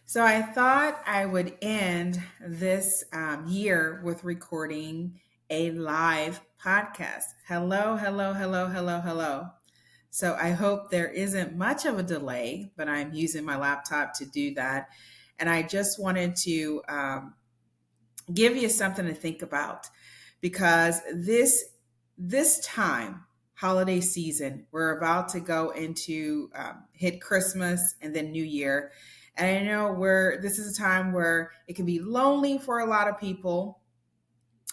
So I thought I would end this year with recording a live podcast. Hello, hello, hello, hello, hello. So I hope there isn't much of a delay, but I'm using my laptop to do that. And I just wanted to give you something to think about because this time holiday season we're about to go into hit Christmas and then New Year, and I know where this is a time where it can be lonely for a lot of people.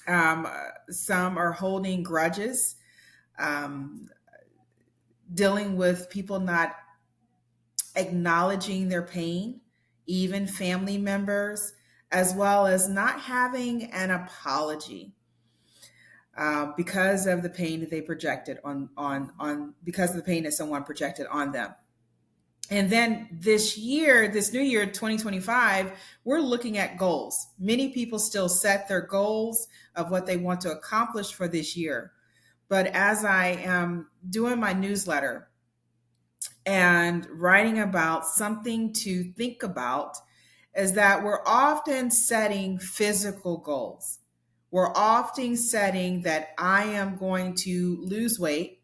Some are holding grudges, um, dealing with people not acknowledging their pain, even family members, as well as not having an apology because of the pain that they projected on because of the pain that someone projected on them. And then this year, this new year, 2025, we're looking at goals. Many people still set their goals of what they want to accomplish for this year. But as I am doing my newsletter and writing about something to think about, is that we're often setting physical goals. We're often setting that I am going to lose weight.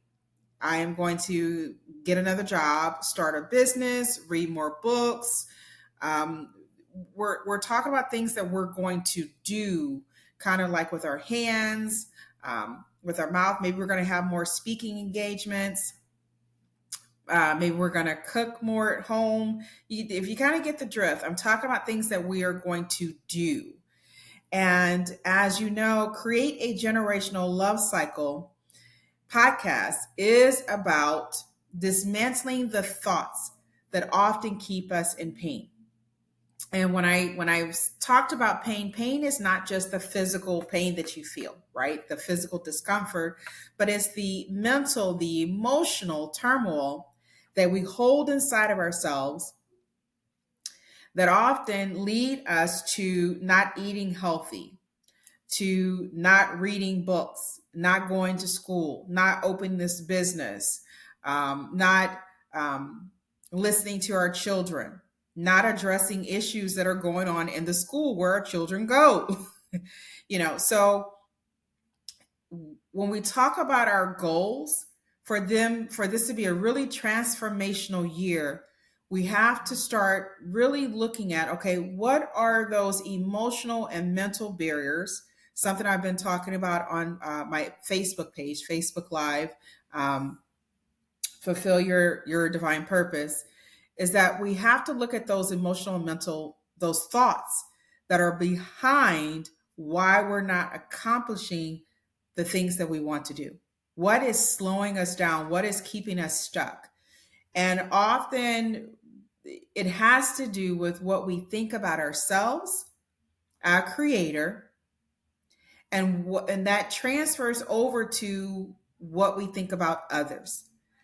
I am going to get another job, start a business, read more books. Um, we're talking about things that we're going to do, kind of like with our hands, with our mouth. Maybe we're going to have more speaking engagements. Maybe we're going to cook more at home. If you kind of get the drift, I'm talking about things that we are going to do. And as you know, Create a Generational Love Cycle podcast is about dismantling the thoughts that often keep us in pain. And when I talked about pain, pain is not just the physical pain that you feel, right? The physical discomfort, but it's the mental, the emotional turmoil that we hold inside of ourselves that often lead us to not eating healthy, to not reading books, not going to school, not opening this business, not listening to our children, not addressing issues that are going on in the school where our children go. So when we talk about our goals, for this to be a really transformational year, we have to start really looking at, okay, what are those emotional and mental barriers? Something I've been talking about on my Facebook page, Facebook Live, fulfill your divine purpose, is that we have to look at those emotional and mental, those thoughts that are behind why we're not accomplishing the things that we want to do. What is slowing us down? What is keeping us stuck? And often it has to do with what we think about ourselves, our creator, and that transfers over to what we think about others.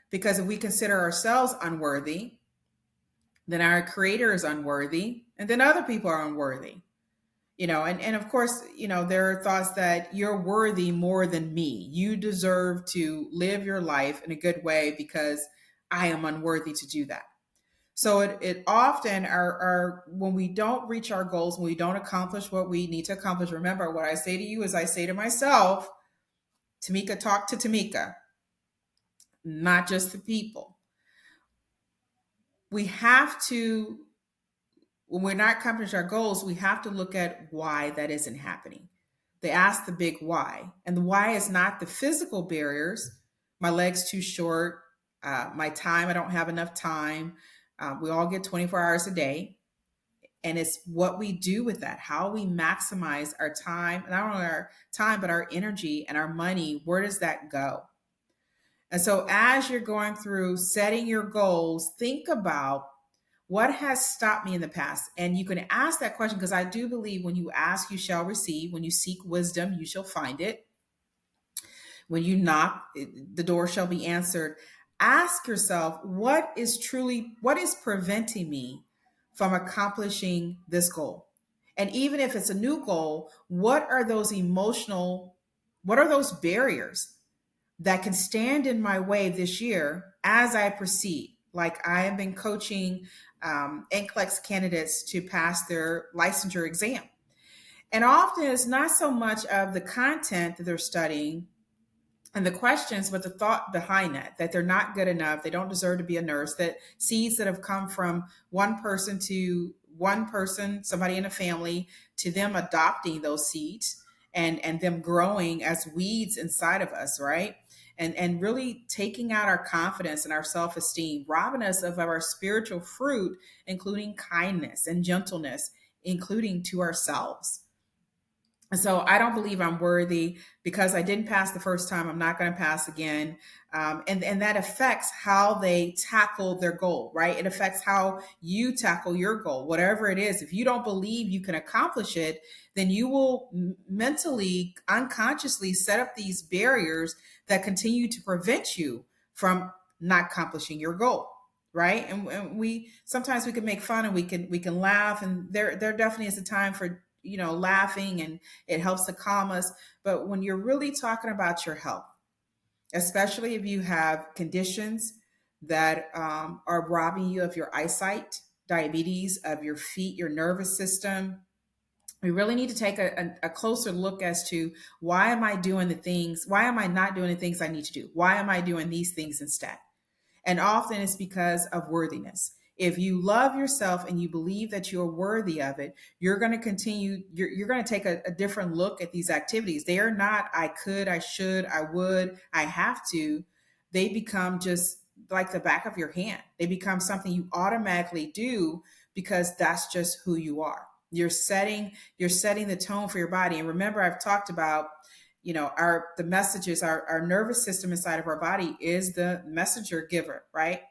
Because if we consider ourselves unworthy, then our creator is unworthy, and then other people are unworthy. And of course, there are thoughts that you're worthy more than me. You deserve to live your life in a good way because I am unworthy to do that. So it often our when we don't reach our goals, when we don't accomplish what we need to accomplish, remember what I say to you is I say to myself, Tamika, talk to Tamika, not just the people. We have to, when we're not accomplishing our goals, we have to look at why that isn't happening. They ask the big why. And the why is not the physical barriers. My leg's too short. My time, I don't have enough time. We all get 24 hours a day. And it's what we do with that, how we maximize our time, not only our time, but our energy and our money. Where does that go? And so as you're going through setting your goals, think about what has stopped me in the past. And you can ask that question because I do believe when you ask, you shall receive. When you seek wisdom, you shall find it. When you knock, the door shall be answered. Ask yourself, what is preventing me from accomplishing this goal? And even if it's a new goal, what are those barriers that can stand in my way this year as I proceed? Like I have been coaching NCLEX candidates to pass their licensure exam. And often it's not so much of the content that they're studying and the questions, but the thought behind that they're not good enough, they don't deserve to be a nurse, that seeds that have come from one person to one person, somebody in a family, to them adopting those seeds and them growing as weeds inside of us, right? And really taking out our confidence and our self-esteem, robbing us of our spiritual fruit, including kindness and gentleness, including to ourselves. And so I don't believe I'm worthy because I didn't pass the first time. I'm not going to pass again. And that affects how they tackle their goal, right? It affects how you tackle your goal, whatever it is. If you don't believe you can accomplish it, then you will mentally, unconsciously set up these barriers that continue to prevent you from not accomplishing your goal. Right. And we sometimes we can make fun and we can laugh. And there definitely is a time for, laughing, and it helps to calm us. But when you're really talking about your health, especially if you have conditions that are robbing you of your eyesight, diabetes, of your feet, your nervous system, we really need to take a closer look as to why am I doing the things? Why am I not doing the things I need to do? Why am I doing these things instead? And often it's because of worthiness. If you love yourself and you believe that you're worthy of it, you're going to continue, you're going to take a different look at these activities. They are not, I could, I should, I would, I have to. They become just like the back of your hand. They become something you automatically do because that's just who you are. You're setting the tone for your body. And remember, I've talked about the messages, our nervous system inside of our body is the messenger giver, right?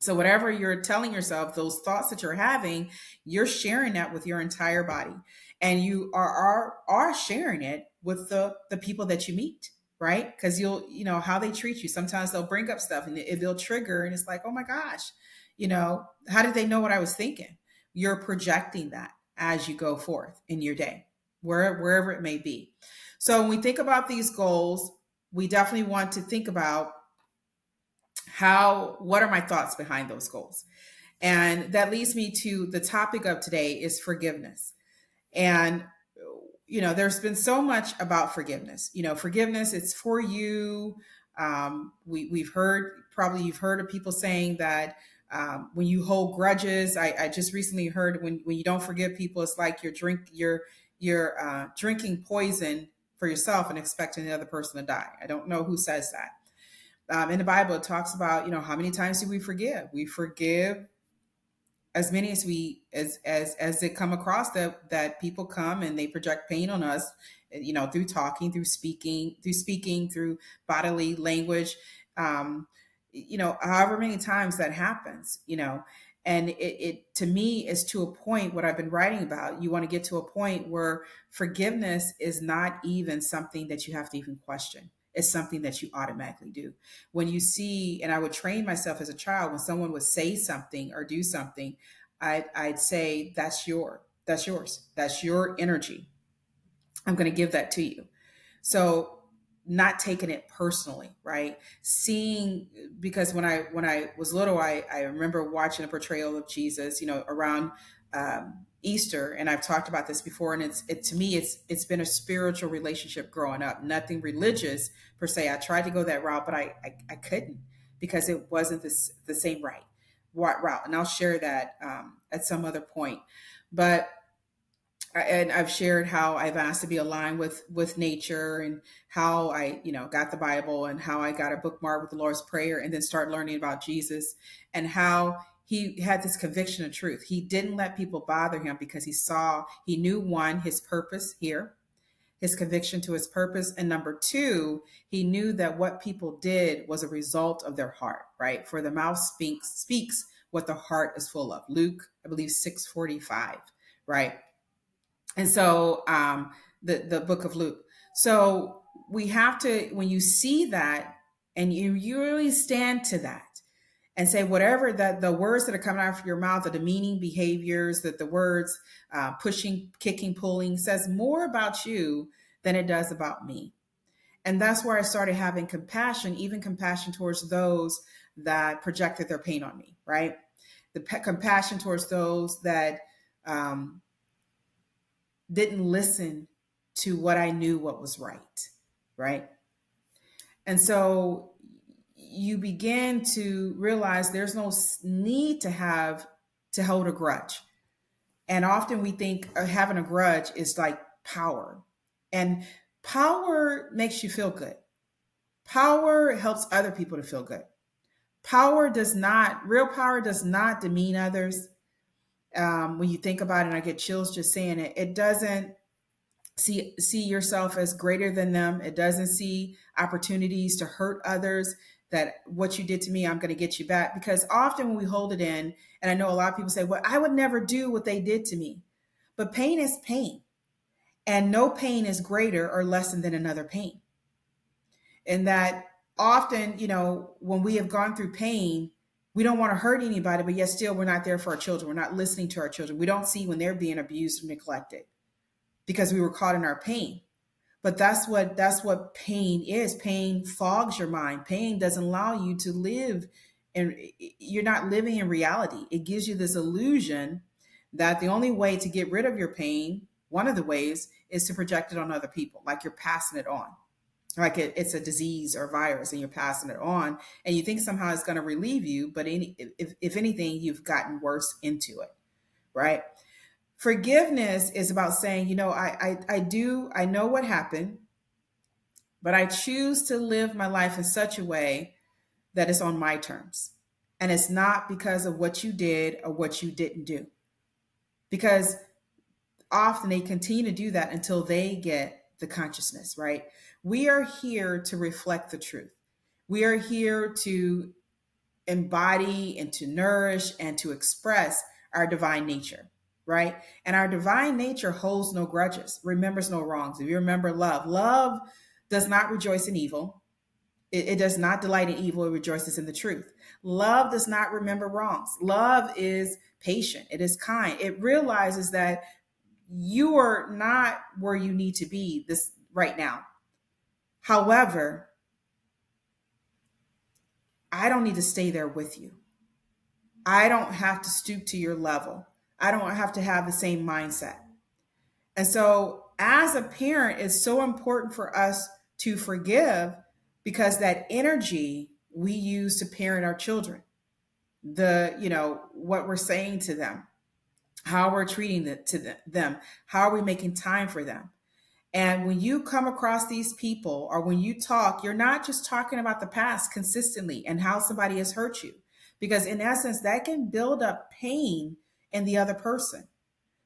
So whatever you're telling yourself, those thoughts that you're having, you're sharing that with your entire body, and you are sharing it with the people that you meet, right? Because how they treat you. Sometimes they'll bring up stuff and they'll trigger, and it's like, oh my gosh, how did they know what I was thinking? You're projecting that as you go forth in your day, wherever it may be. So when we think about these goals, we definitely want to think about what are my thoughts behind those goals? And that leads me to the topic of today is forgiveness. And there's been so much about forgiveness. Forgiveness, it's for you. We've heard, probably you've heard of people saying that when you hold grudges, I just recently heard when you don't forgive people, it's like you're drinking poison for yourself and expecting the other person to die. I don't know who says that. In the Bible, it talks about, how many times do we forgive? We forgive as many as as they come across, that people come and they project pain on us, through talking, through bodily language, however many times that happens, and it to me is to a point, what I've been writing about, you want to get to a point where forgiveness is not even something that you have to even question. It's something that you automatically do. When you see, and I would train myself as a child, when someone would say something or do something, I'd say, that's yours. That's your energy. I'm going to give that to you. So not taking it personally, right? Seeing, because when I was little, I remember watching a portrayal of Jesus, around Easter, and I've talked about this before, and to me, it's been a spiritual relationship growing up, nothing religious per se. I tried to go that route, but I couldn't, because it wasn't the same route, and I'll share that at some other point. But and I've shared how I've asked to be aligned with nature, and how I got the Bible, and how I got a bookmark with the Lord's Prayer, and then start learning about Jesus, and how he had this conviction of truth. He didn't let people bother him because he knew, one, his purpose here, his conviction to his purpose, and number two, he knew that what people did was a result of their heart, right? For the mouth speaks what the heart is full of. Luke, I believe 6:45, right? And so the book of Luke. So we have to, when you see that, and you really stand to that, and say whatever that the words that are coming out of your mouth, the demeaning behaviors, that the words pushing, kicking, pulling, says more about you than it does about me. And that's where I started having compassion, even compassion towards those that projected their pain on me, right? The compassion towards those that um, didn't listen to what I knew what was right, right? And so you begin to realize there's no need to hold a grudge. And often we think having a grudge is like power. And power makes you feel good. Power helps other people to feel good. Real power does not demean others. When you think about it, and I get chills just saying it, it doesn't see yourself as greater than them. It doesn't see opportunities to hurt others, that what you did to me, I'm going to get you back. Because often when we hold it in, and I know a lot of people say, well, I would never do what they did to me. But pain is pain. And no pain is greater or lesser than another pain. And that often, when we have gone through pain, we don't want to hurt anybody, but yet still we're not there for our children. We're not listening to our children. We don't see when they're being abused or neglected because we were caught in our pain. But that's what pain is. Pain fogs your mind. Pain doesn't allow you to live, and you're not living in reality. It gives you this illusion that the only way to get rid of your pain, one of the ways, is to project it on other people, like you're passing it on. Like it's a disease or virus and you're passing it on, and you think somehow it's going to relieve you, but if anything, you've gotten worse into it, right? Forgiveness is about saying, I know what happened, but I choose to live my life in such a way that it's on my terms. And it's not because of what you did or what you didn't do. Because often they continue to do that until they get the consciousness, right? We are here to reflect the truth. We are here to embody and to nourish and to express our divine nature, right? And our divine nature holds no grudges, remembers no wrongs. If you remember love does not rejoice in evil. It does not delight in evil. It rejoices in the truth. Love does not remember wrongs. Love is patient. It is kind. It realizes that you are not where you need to be this right now. However, I don't need to stay there with you. I don't have to stoop to your level. I don't have to have the same mindset. And so as a parent, it's so important for us to forgive, because that energy we use to parent our children, what we're saying to them, how we're treating them, how are we making time for them. And when you come across these people, or when you talk, you're not just talking about the past consistently and how somebody has hurt you, because in essence, that can build up pain in the other person.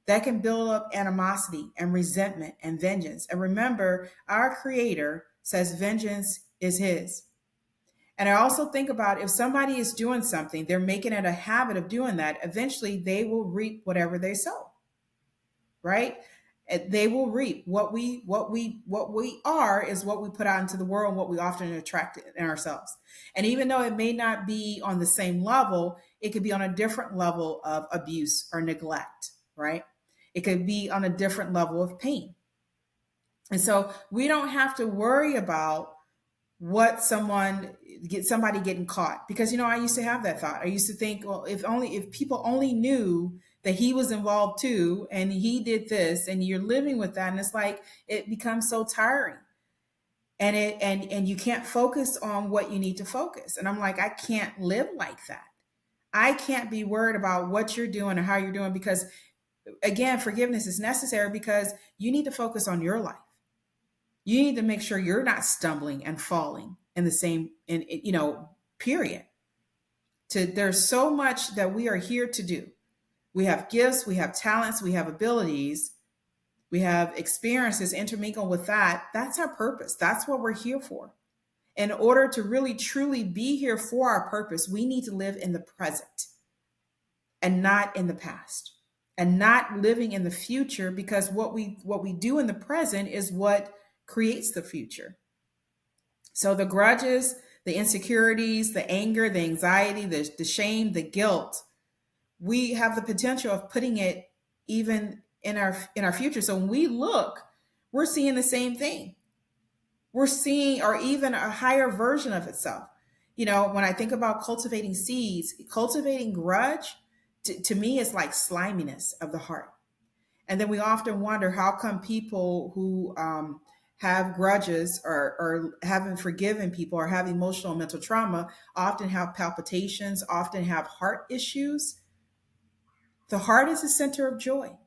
That can build up animosity and resentment and vengeance. And remember, our Creator says vengeance is His. And I also think about, if somebody is doing something, they're making it a habit of doing that, eventually they will reap whatever they sow, right? They will reap what we are is what we put out into the world, and what we often attract in ourselves. And even though it may not be on the same level, it could be on a different level of abuse or neglect, right? It could be on a different level of pain. And so we don't have to worry about somebody getting caught, because I used to have that thought. I used to think, well, if people only knew that he was involved too, and he did this, and you're living with that, and it's like it becomes so tiring, and you can't focus on what you need to focus. And I'm like, I can't live like that. I can't be worried about what you're doing or how you're doing, because again, forgiveness is necessary, because you need to focus on your life. You need to make sure you're not stumbling and falling in the same, period. There's so much that we are here to do. We have gifts, we have talents, we have abilities, we have experiences intermingled with that. That's our purpose. That's what we're here for. In order to really, truly be here for our purpose, we need to live in the present and not in the past, and not living in the future, because what we do in the present is what creates the future. So the grudges, the insecurities, the anger, the anxiety, the shame, the guilt, we have the potential of putting it even in our future. So when we look, we're seeing the same thing. We're seeing, or even a higher version of itself. When I think about cultivating seeds, cultivating grudge, to me is like sliminess of the heart. And then we often wonder, how come people who have grudges, or haven't forgiven people, or have emotional and mental trauma, often have palpitations, often have heart issues. The heart is the center of joy.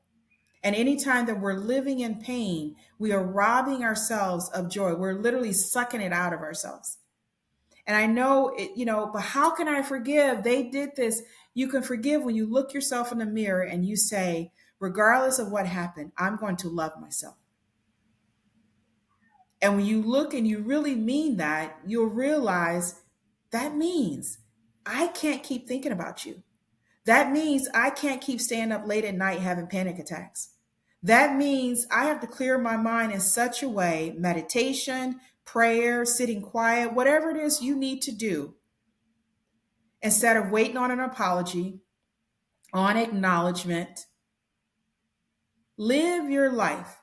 And anytime that we're living in pain, we are robbing ourselves of joy. We're literally sucking it out of ourselves. And I know it, but how can I forgive? They did this. You can forgive when you look yourself in the mirror and you say, regardless of what happened, I'm going to love myself. And when you look and you really mean that, you'll realize that means I can't keep thinking about you. That means I can't keep staying up late at night having panic attacks. That means I have to clear my mind in such a way, meditation, prayer, sitting quiet, whatever it is you need to do, instead of waiting on an apology, on acknowledgement. Live your life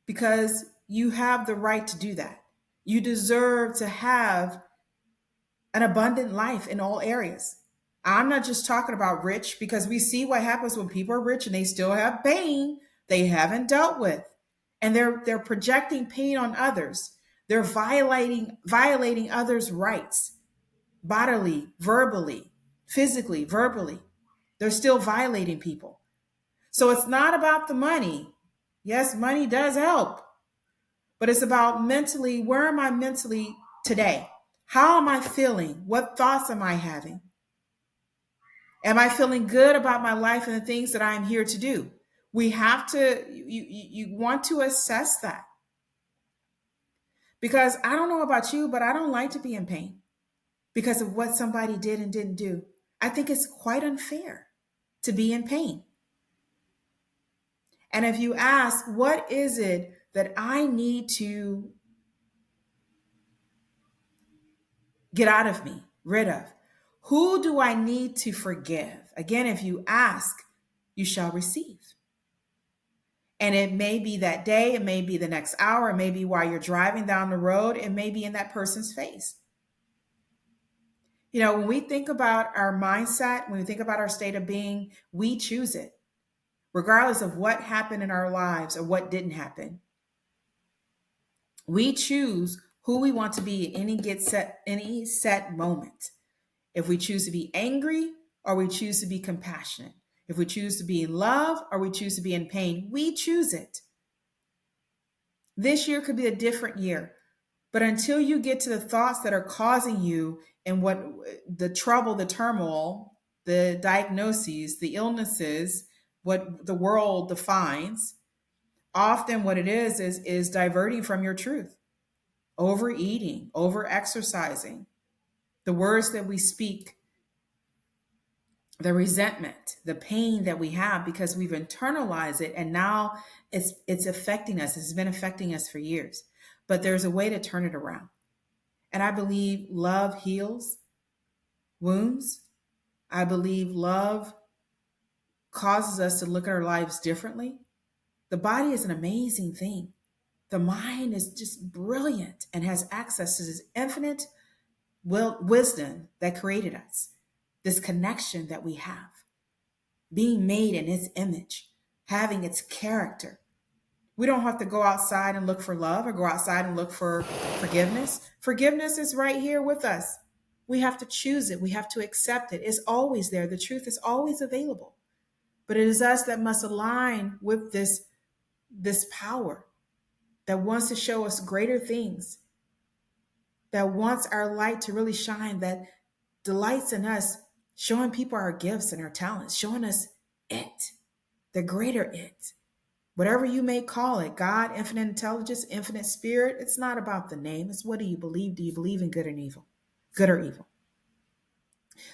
because you have the right to do that. You deserve to have an abundant life in all areas. I'm not just talking about rich, because we see what happens when people are rich and they still have pain they haven't dealt with. And they're projecting pain on others. They're violating others' rights, bodily, verbally, physically, verbally. They're still violating people. So it's not about the money. Yes, money does help, but it's about mentally. Where am I mentally today? How am I feeling? What thoughts am I having? Am I feeling good about my life and the things that I'm here to do? We have to, you want to assess that, because I don't know about you, but I don't like to be in pain because of what somebody did and didn't do. I think it's quite unfair to be in pain. And if you ask, what is it that I need to get out of me, rid of? Who do I need to forgive? Again, if you ask, you shall receive. And it may be that day, it may be the next hour, it may be while you're driving down the road, it may be in that person's face. When we think about our mindset, when we think about our state of being, we choose it, regardless of what happened in our lives or what didn't happen. We choose who we want to be at any set moment. If we choose to be angry, or we choose to be compassionate. If we choose to be in love, or we choose to be in pain, we choose it. This year could be a different year, but until you get to the thoughts that are causing you, and what the trouble, the turmoil, the diagnoses, the illnesses, what the world defines, often what it is diverting from your truth. Overeating, over exercising, the words that we speak, the resentment, the pain that we have because we've internalized it, and now it's affecting us. It's been affecting us for years. But there's a way to turn it around. And I believe love heals wounds. I believe love causes us to look at our lives differently. The body is an amazing thing. The mind is just brilliant and has access to this infinite wisdom that created us, this connection that we have, being made in its image, having its character. We don't have to go outside and look for love, or go outside and look for forgiveness. Forgiveness is right here with us. We have to choose it. We have to accept it. It's always there. The truth is always available. But it is us that must align with this power that wants to show us greater things, that wants our light to really shine, that delights in us showing people our gifts and our talents, showing us it, the greater it. Whatever you may call it, God, infinite intelligence, infinite spirit, it's not about the name. It's what do you believe? Do you believe in good and evil? Good or evil?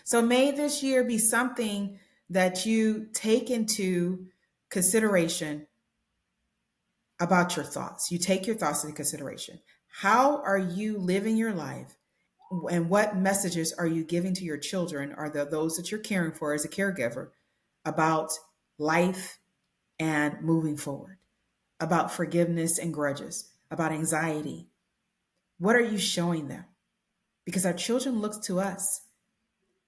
So may this year be something that you take into consideration about your thoughts. You take your thoughts into consideration. How are you living your life? And what messages are you giving to your children, or those that you're caring for as a caregiver, about life and moving forward, about forgiveness and grudges, about anxiety? What are you showing them? because our children look to us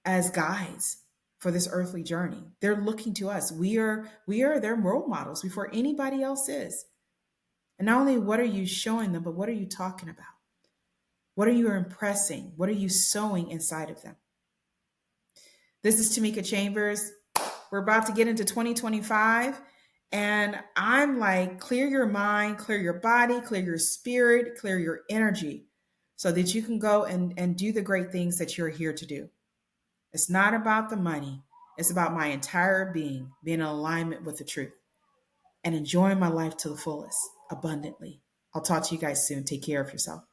as guides for this earthly journey. They're looking to us. We are their role models before anybody else is. And not only what are you showing them, but what are you talking about? What are you impressing? What are you sowing inside of them? This is Tamika Chambers. We're about to get into 2025. And I'm like, clear your mind, clear your body, clear your spirit, clear your energy so that you can go and do the great things that you're here to do. It's not about the money. It's about my entire being in alignment with the truth and enjoying my life to the fullest, abundantly. I'll talk to you guys soon. Take care of yourself.